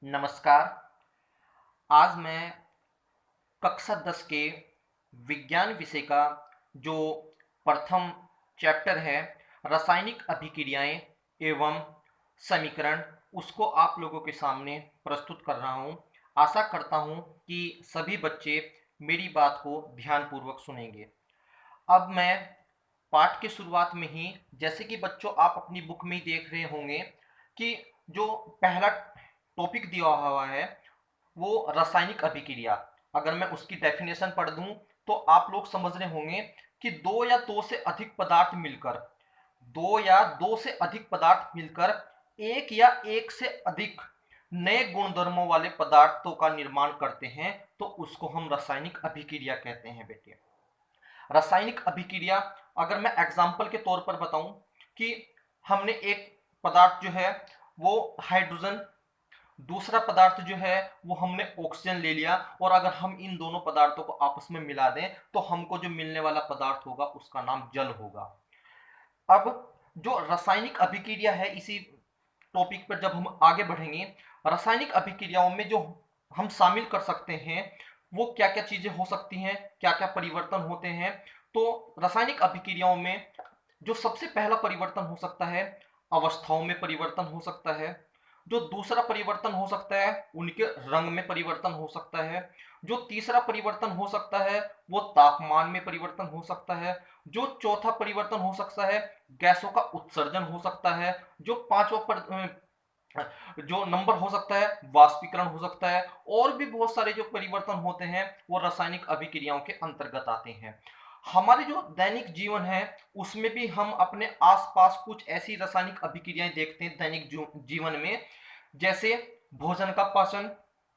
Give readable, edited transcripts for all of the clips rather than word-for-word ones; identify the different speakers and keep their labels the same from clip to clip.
Speaker 1: नमस्कार। आज मैं कक्षा 10 के विज्ञान विषय का जो प्रथम चैप्टर है रासायनिक अभिक्रियाएं एवं समीकरण उसको आप लोगों के सामने प्रस्तुत कर रहा हूं। आशा करता हूं कि सभी बच्चे मेरी बात को ध्यानपूर्वक सुनेंगे। अब मैं पाठ की शुरुआत में ही जैसे कि बच्चों आप अपनी बुक में ही देख रहे होंगे कि जो पहला टॉपिक दिया हुआ है वो रासायनिक अभिक्रिया। अगर मैं उसकी डेफिनेशन पढ़ दूं तो आप लोग समझ रहे होंगे कि दो या दो से अधिक पदार्थ मिलकर एक या एक से अधिक नए गुणधर्मों वाले पदार्थों का निर्माण करते हैं तो उसको हम रासायनिक अभिक्रिया कहते हैं बेटे। रासायनिक अभिक्रिया अगर मैं एग्जाम्पल के तौर पर बताऊं कि हमने एक पदार्थ जो है वो हाइड्रोजन, दूसरा पदार्थ जो है वो हमने ऑक्सीजन ले लिया और अगर हम इन दोनों पदार्थों को आपस में मिला दें तो हमको जो मिलने वाला पदार्थ होगा उसका नाम जल होगा। अब जो रासायनिक अभिक्रिया है इसी टॉपिक पर जब हम आगे बढ़ेंगे, रासायनिक अभिक्रियाओं में जो हम शामिल कर सकते हैं वो क्या क्या चीजें हो सकती हैं, क्या क्या परिवर्तन होते हैं। तो रासायनिक अभिक्रियाओं में जो सबसे पहला परिवर्तन हो सकता है अवस्थाओं में परिवर्तन हो सकता है। जो दूसरा परिवर्तन हो सकता है उनके रंग में परिवर्तन हो सकता है। जो तीसरा परिवर्तन हो सकता है वो तापमान में परिवर्तन हो सकता है। जो चौथा परिवर्तन हो सकता है गैसों का उत्सर्जन हो सकता है। जो जो नंबर हो सकता है वाष्पीकरण हो सकता है। और भी बहुत सारे जो परिवर्तन होते हैं वो रासायनिक अभिक्रियाओं के अंतर्गत आते हैं। हमारे जो दैनिक जीवन है उसमें भी हम अपने आसपास कुछ ऐसी रासायनिक अभिक्रियाएं देखते हैं दैनिक जीवन में। जैसे भोजन का पाचन,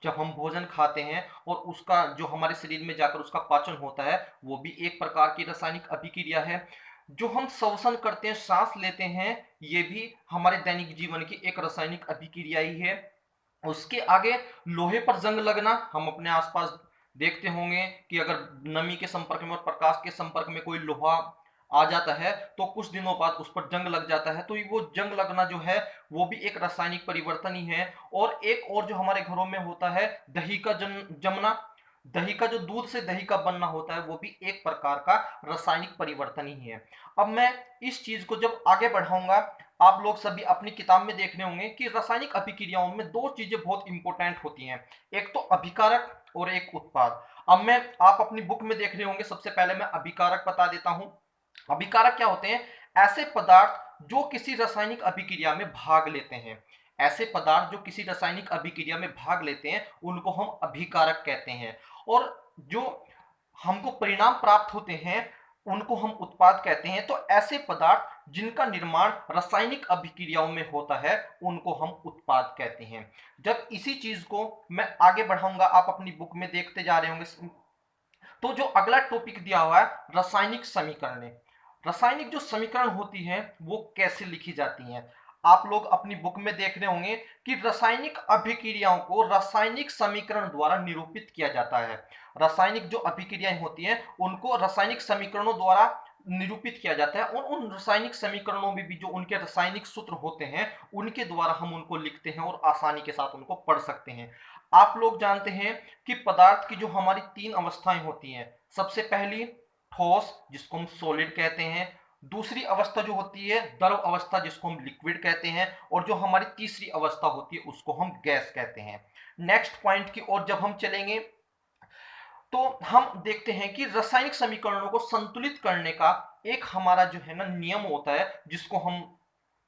Speaker 1: जब हम भोजन खाते हैं और उसका जो हमारे शरीर में जाकर उसका पाचन होता है वो भी एक प्रकार की रासायनिक अभिक्रिया है। जो हम श्वसन करते हैं, सांस लेते हैं, ये भी हमारे दैनिक जीवन की एक रासायनिक अभिक्रिया ही है। उसके आगे लोहे पर जंग लगना, हम अपने आसपास देखते होंगे कि अगर नमी के संपर्क में और प्रकाश के संपर्क में कोई लोहा आ जाता है तो कुछ दिनों बाद उस पर जंग लग जाता है, तो वो जंग लगना जो है वो भी एक रासायनिक परिवर्तन ही है। और एक और जो हमारे घरों में होता है दही का जमना, दही का जो दूध से दही का बनना होता है वो भी एक प्रकार का रासायनिक परिवर्तन ही है। अब मैं इस चीज को जब आगे बढ़ाऊंगा, आप लोग सभी अपनी किताब में देख रहे होंगे कि रासायनिक अभिक्रियाओं में दो चीजें बहुत इंपॉर्टेंट होती हैं, एक तो अभिकारक और एक उत्पाद। अब मैं आप अपनी बुक में देख रहे होंगे, सबसे पहले मैं अभिकारक बता देता हूं। अभिकारक क्या होते हैं? ऐसे पदार्थ जो किसी रासायनिक अभिक्रिया में भाग लेते हैं, ऐसे पदार्थ जो किसी रासायनिक अभिक्रिया में भाग लेते हैं उनको हम अभिकारक कहते हैं। और जो हमको परिणाम प्राप्त होते हैं उनको हम उत्पाद कहते हैं। तो ऐसे पदार्थ जिनका निर्माण रासायनिक अभिक्रियाओं में होता है उनको हम उत्पाद कहते हैं। जब इसी चीज को मैं आगे बढ़ाऊंगा, आप अपनी बुक में देखते जा रहे होंगे, तो जो अगला टॉपिक दिया हुआ है रासायनिक समीकरण। रासायनिक जो समीकरण होती हैं वो कैसे लिखी जाती हैं, आप लोग अपनी बुक में देख रहे होंगे कि रासायनिक अभिक्रियाओं को रासायनिक समीकरण द्वारा निरूपित किया जाता है। रासायनिक जो अभिक्रियाएं होती हैं उनको रासायनिक समीकरणों द्वारा निरूपित किया जाता है। उन रासायनिक समीकरणों में भी जो उनके रासायनिक सूत्र होते हैं उनके द्वारा हम उनको लिखते हैं और आसानी के साथ उनको पढ़ सकते हैं। आप लोग जानते हैं कि पदार्थ की जो हमारी तीन अवस्थाएं होती हैं, सबसे पहली ठोस जिसको हम सॉलिड कहते हैं, दूसरी अवस्था जो होती है द्रव अवस्था जिसको हम लिक्विड कहते हैं, और जो हमारी तीसरी अवस्था होती है उसको हम गैस कहते हैं। नेक्स्ट पॉइंट की ओर जब हम चलेंगे तो हम देखते हैं कि रासायनिक समीकरणों को संतुलित करने का एक हमारा जो है ना नियम होता है जिसको हम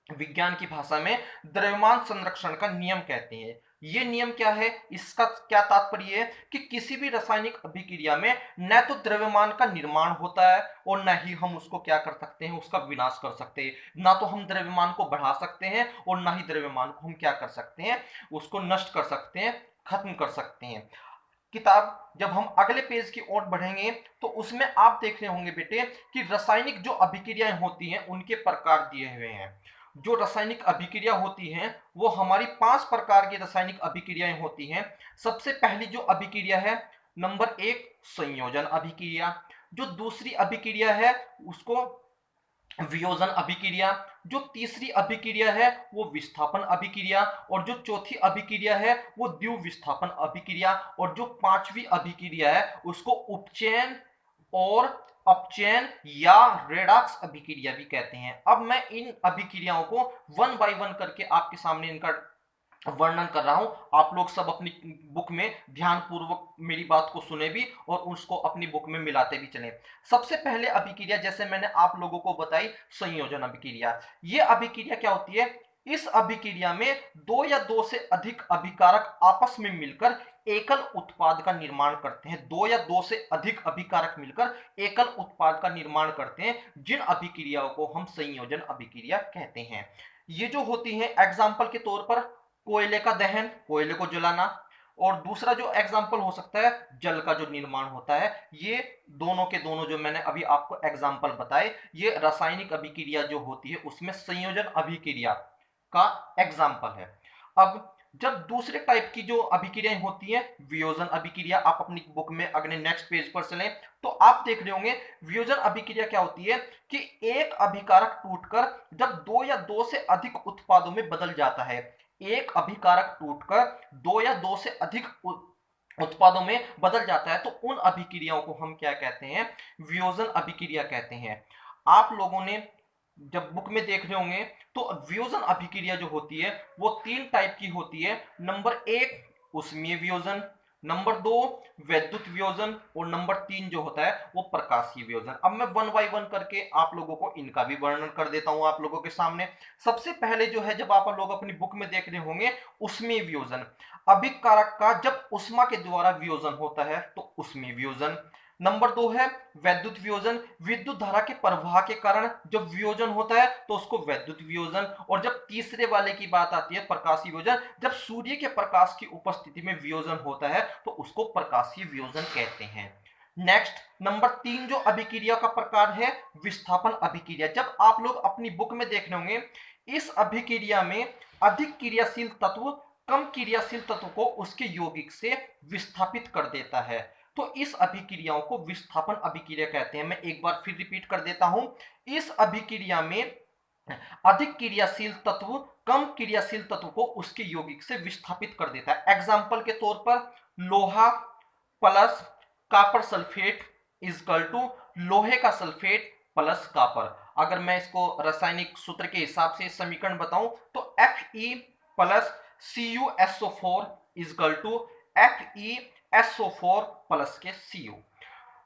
Speaker 1: विज्ञान की भाषा में द्रव्यमान संरक्षण का नियम कहते हैं। यह नियम क्या है, इसका क्या तात्पर्य है कि किसी भी रासायनिक अभिक्रिया में न तो द्रव्यमान का निर्माण होता है और न ही हम उसको क्या कर सकते हैं, उसका विनाश कर सकते हैं। ना तो हम द्रव्यमान को बढ़ा सकते हैं और ना ही द्रव्यमान को हम क्या कर सकते हैं, उसको नष्ट कर सकते हैं, खत्म कर सकते हैं। किताब जब हम अगले पेज की ओर बढ़ेंगे तो उसमें आप देख रहे होंगे बेटे कि रासायनिक जो अभिक्रियाएं होती हैं उनके प्रकार दिए हुए हैं। जो रासायनिक अभिक्रिया होती हैं वो हमारी 5 प्रकार की रासायनिक अभिक्रियाएं होती हैं। सबसे पहली जो अभिक्रिया है नंबर 1 संयोजन अभिक्रिया। जो दूसरी अभिक्रिया है उसको वियोजन अभिक्रिया। जो तीसरी अभिक्रिया है वो विस्थापन अभिक्रिया, और जो चौथी अभिक्रिया है वो द्विव विस्थापन अभिक्रिया, और जो पांचवी अभिक्रिया है उसको उपचयन और अपचयन या रेडॉक्स अभिक्रिया भी कहते हैं। अब मैं इन अभिक्रियाओं को वन बाय वन करके आपके सामने इनका वर्णन कर रहा हूं। आप लोग सब अपनी बुक में ध्यान पूर्वक मेरी बात को सुने भी और उसको अपनी बुक में मिलाते भी चलें। सबसे पहले अभिक्रिया, जैसे मैंने आप लोगों को बताई, संयोजन अभिक्रिया। ये अभिक्रिया क्या होती है? इस अभिक्रिया में दो या दो से अधिक अभिकारक आपस में मिलकर एकल उत्पाद का निर्माण करते हैं। दो या दो से अधिक अभिकारक मिलकर एकल उत्पाद का निर्माण करते हैं, जिन अभिक्रियाओं को हम संयोजन अभिक्रिया कहते हैं। ये जो होती है, एग्जाम्पल के तौर पर कोयले का दहन, कोयले को जलाना, और दूसरा जो एग्जाम्पल हो सकता है जल का जो निर्माण होता है। ये दोनों के दोनों जो मैंने अभी आपको एग्जाम्पल बताए, ये रासायनिक अभिक्रिया जो होती है उसमें संयोजन अभिक्रिया का एग्जाम्पल है। अब जब दूसरे टाइप की जो अभिक्रियाएं होती हैं, वियोजन अभिक्रिया, आप अपनी बुक में अगले नेक्स्ट पेज पर चलें तो आप देख रहे होंगे वियोजन अभिक्रिया क्या होती है कि एक अभिकारक टूटकर जब दो या दो से अधिक उत्पादों में बदल जाता है। एक अभिकारक टूटकर दो या दो से अधिक उत्पादों में बदल जाता है, तो उन अभिक्रियाओं को हम क्या कहते हैं? वियोजन अभिक्रिया कहते हैं। आप लोगों ने जब बुक में देख रहे होंगे तो वियोजन अभिक्रिया जो होती है वो तीन टाइप की होती है। नंबर एक, उष्मीय वियोजन। नंबर दो, वैद्युत वियोजन। और नंबर तीन जो होता है वो प्रकाशीय वियोजन। अब मैं वन बाय वन करके आप लोगों को इनका भी वर्णन कर देता हूं आप लोगों के सामने। सबसे पहले जो है, जब आप लोग अपनी बुक में देख रहे होंगे, उष्मीय वियोजन। अभिकारक का जब उष्मा के द्वारा वियोजन होता है तो उष्मीय वियोजन। नंबर दो है वैद्युत वियोजन। विद्युत धारा के प्रवाह के कारण जब वियोजन होता है तो उसको वैद्युत वियोजन। और जब तीसरे वाले की बात आती है प्रकाशीय वियोजन, जब सूर्य के प्रकाश की उपस्थिति में वियोजन होता है तो उसको प्रकाशीय वियोजन कहते हैं। नेक्स्ट, नंबर तीन जो अभिक्रिया का प्रकार है, विस्थापन अभिक्रिया। जब आप लोग अपनी बुक में देख रहे होंगे, इस अभिक्रिया में अधिक क्रियाशील तत्व कम क्रियाशील तत्व को उसके यौगिक से विस्थापित कर देता है, तो इस अभिक्रियाओं को विस्थापन अभिक्रिया कहते हैं। मैं एक बार फिर रिपीट कर देता हूं, इस अभिक्रिया में अधिक क्रियाशील तत्व कम क्रियाशील तत्व को उसके यौगिक से विस्थापित कर देता है। एग्जाम्पल के तौर पर लोहा plus copper sulphate is equal to लोहे का सल्फेट प्लस कॉपर। अगर मैं इसको रासायनिक सूत्र के हिसाब से समीकरण बताऊं तो Fe plus CuSO4 is equal to FeSO4 plus के Cu।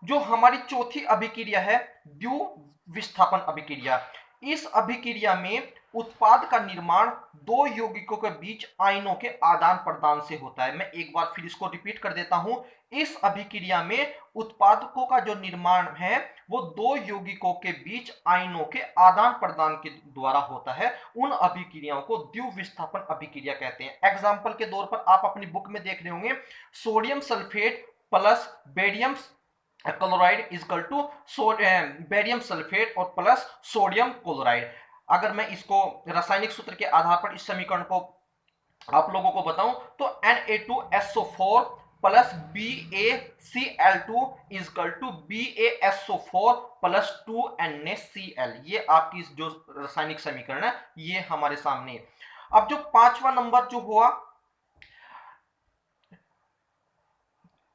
Speaker 1: जो हमारी चौथी अभिक्रिया है, द्विव विस्थापन अभिक्रिया। इस अभिक्रिया में उत्पाद का निर्माण दो यौगिकों के बीच आयनों के आदान प्रदान से होता है। मैं एक बार फिर इसको रिपीट कर देता हूं, इस अभिक्रिया में उत्पादकों का जो निर्माण है वो दो यौगिकों के बीच आयनों के आदान प्रदान के द्वारा होता है। उन अभिक्रियाओं को द्विव विस्थापन अभिक्रिया कहते हैं। एग्जाम्पल के तौर पर आप अपनी बुक में देख रहे होंगे, sodium sulphate plus barium chloride is equal to barium sulphate और प्लस सोडियम क्लोराइड। अगर मैं इसको रासायनिक सूत्र के आधार पर इस समीकरण को आप लोगों को बताऊं तो Na2SO4 plus BaCl2 is equal to BaSO4 plus 2NaCl। ये आपकी जो रासायनिक समीकरण है ये हमारे सामने। अब जो पांचवा नंबर जो हुआ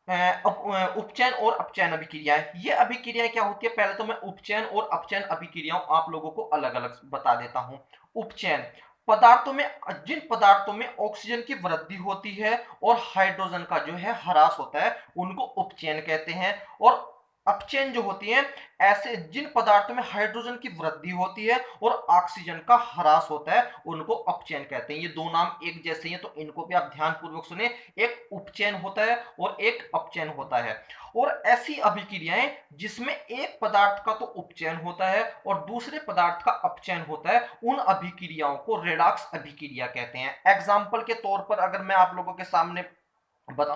Speaker 1: उपचयन और अपचयन अभिक्रियाएं। ये अभिक्रियाएं क्या होती है? पहले तो मैं उपचयन और अपचयन अभिक्रियाओं आप लोगों को अलग अलग बता देता हूं। उपचयन पदार्थों में, जिन पदार्थों में ऑक्सीजन की वृद्धि होती है और हाइड्रोजन का जो है ह्रास होता है उनको उपचयन कहते हैं। और अपचयन जो होती है, ऐसे जिन पदार्थों में हाइड्रोजन की वृद्धि होती है और ऑक्सीजन का ह्रास होता है उनको अपचयन कहते हैं। ये दो नाम एक जैसे हैं तो इनको भी आप ध्यान पूर्वक सुने, एक उपचयन होता है और एक अपचयन होता है। और ऐसी अभिक्रियाएं जिसमें एक पदार्थ का तो उपचयन होता है और दूसरे पदार्थ का अपचयन होता है, उन अभिक्रियाओं को रेडॉक्स अभिक्रिया कहते हैं। एग्जाम्पल के तौर पर अगर मैं आप लोगों के सामने बता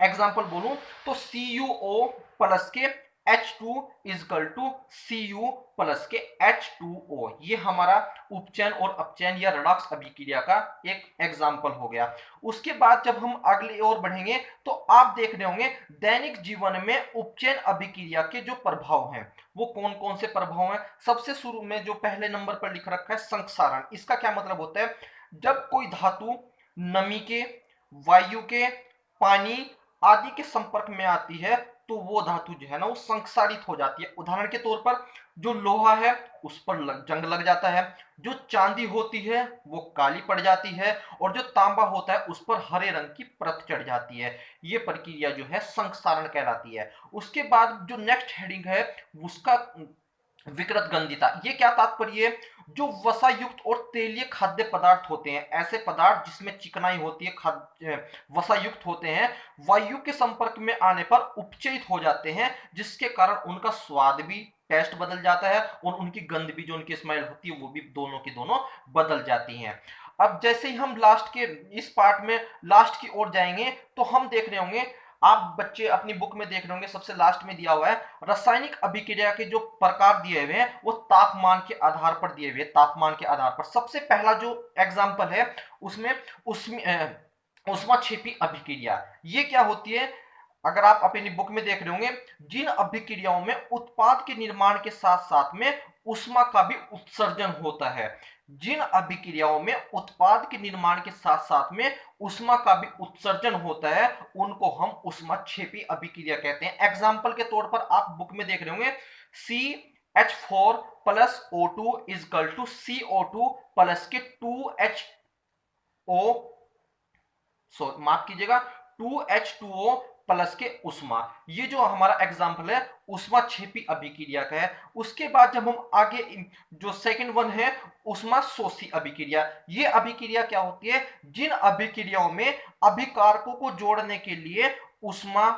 Speaker 1: एग्जाम्पल बोलूं तो CuO प्लस के H2 is equal to Cu plus के H2O। ये हमारा उपचयन और अपचयन या रेडॉक्स अभिक्रिया का एक एग्जाम्पल हो गया। उसके बाद जब हम अगली ओर बढ़ेंगे तो आप देख रहे होंगे दैनिक जीवन में उपचयन अभिक्रिया के जो प्रभाव हैं वो कौन कौन से प्रभाव हैं। सबसे शुरू में जो पहले नंबर पर लिख रखा है संक्षारण। इसका क्या मतलब होता है, जब कोई धातु नमी के, वायु के, पानी आदि के संपर्क में आती है तो वो धातु जो है ना वो संक्षारित हो जाती है। उदाहरण के तौर पर जो लोहा है उस पर जंग लग जाता है, जो चांदी होती है वो काली पड़ जाती है, और जो तांबा होता है उस पर हरे रंग की परत चढ़ जाती है। ये प्रक्रिया जो है संक्षारण कहलाती है। उसके बाद जो नेक्स्ट हेडिंग है उसका विकृत गंधिता। ये क्या तात्पर्य है, जो वसा युक्त और तेलीय खाद्य पदार्थ होते हैं, ऐसे पदार्थ जिसमें चिकनाई होती है, खाद्य वसा युक्त होते हैं, वायु के संपर्क में आने पर उपचयित हो जाते हैं, जिसके कारण उनका स्वाद भी, टेस्ट बदल जाता है और उनकी गंध भी, जो उनकी स्मेल होती है वो भी दोनों की दोनों बदल जाती हैं। अब जैसे ही हम लास्ट के इस पार्ट में लास्ट की ओर जाएंगे तो हम देख रहे होंगे, आप बच्चे अपनी बुक में देख रहे होंगे सबसे लास्ट में दिया हुआ है रासायनिक अभिक्रिया के जो प्रकार दिए हुए हैं वो तापमान के आधार पर दिए हुए हैं। तापमान के आधार पर सबसे पहला जो एग्जांपल है उसमें ऊष्माक्षेपी अभिक्रिया। ये क्या होती है, अगर आप अपनी बुक में देख रहे होंगे, जिन अभिक्रियाओं में उत्पाद के निर्माण के साथ साथ में ऊष्मा का भी उत्सर्जन होता है, जिन अभिक्रियाओं में उत्पाद के निर्माण के साथ साथ में ऊष्मा का भी उत्सर्जन होता है उनको हम ऊष्माक्षेपी अभिक्रिया कहते हैं। एग्जाम्पल के तौर पर आप बुक में देख रहे होंगे CH4 plus O2 is equal to CO2 plus के 2HO, माफ कीजिएगा 2H2O प्लस के उष्मा। ये जो हमारा एग्जाम्पल है उष्माक्षेपी अभिक्रिया का है। उसके बाद जब हम आगे जो सेकंड वन है उष्मा शोषी अभिक्रिया। ये अभिक्रिया क्या होती है, जिन अभिक्रियाओं में अभिकारकों को जोड़ने के लिए उष्मा,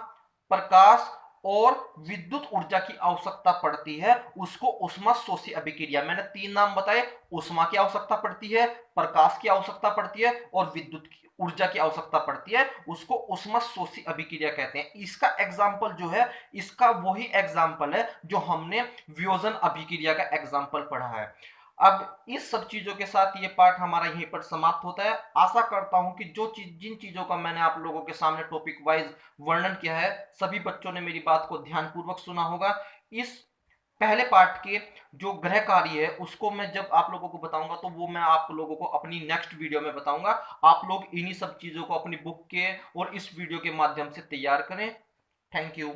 Speaker 1: प्रकाश और विद्युत ऊर्जा की आवश्यकता पड़ती है उसको उष्मा शोषी अभिक्रिया। मैंने 3 नाम बताए, उष्मा की आवश्यकता पड़ती है, प्रकाश की आवश्यकता पड़ती है और विद्युत की ऊर्जा की आवश्यकता पड़ती है, उसको उष्मा शोषी अभिक्रिया कहते हैं। इसका एग्जाम्पल जो है, इसका वही एग्जाम्पल है जो हमने वियोजन अभिक्रिया का एग्जाम्पल पढ़ा है। अब इस सब चीजों के साथ ये पार्ट हमारा यहीं पर समाप्त होता है। आशा करता हूं कि जिन चीजों का मैंने आप लोगों के सामने टॉपिक वाइज वर्णन किया है सभी बच्चों ने मेरी बात को ध्यानपूर्वक सुना होगा। इस पहले पार्ट के जो गृह कार्य है उसको मैं जब आप लोगों को बताऊंगा तो वो मैं आप लोगों को अपनी नेक्स्ट वीडियो में बताऊंगा। आप लोग इन्हीं सब चीजों को अपनी बुक के और इस वीडियो के माध्यम से तैयार करें। Thank you.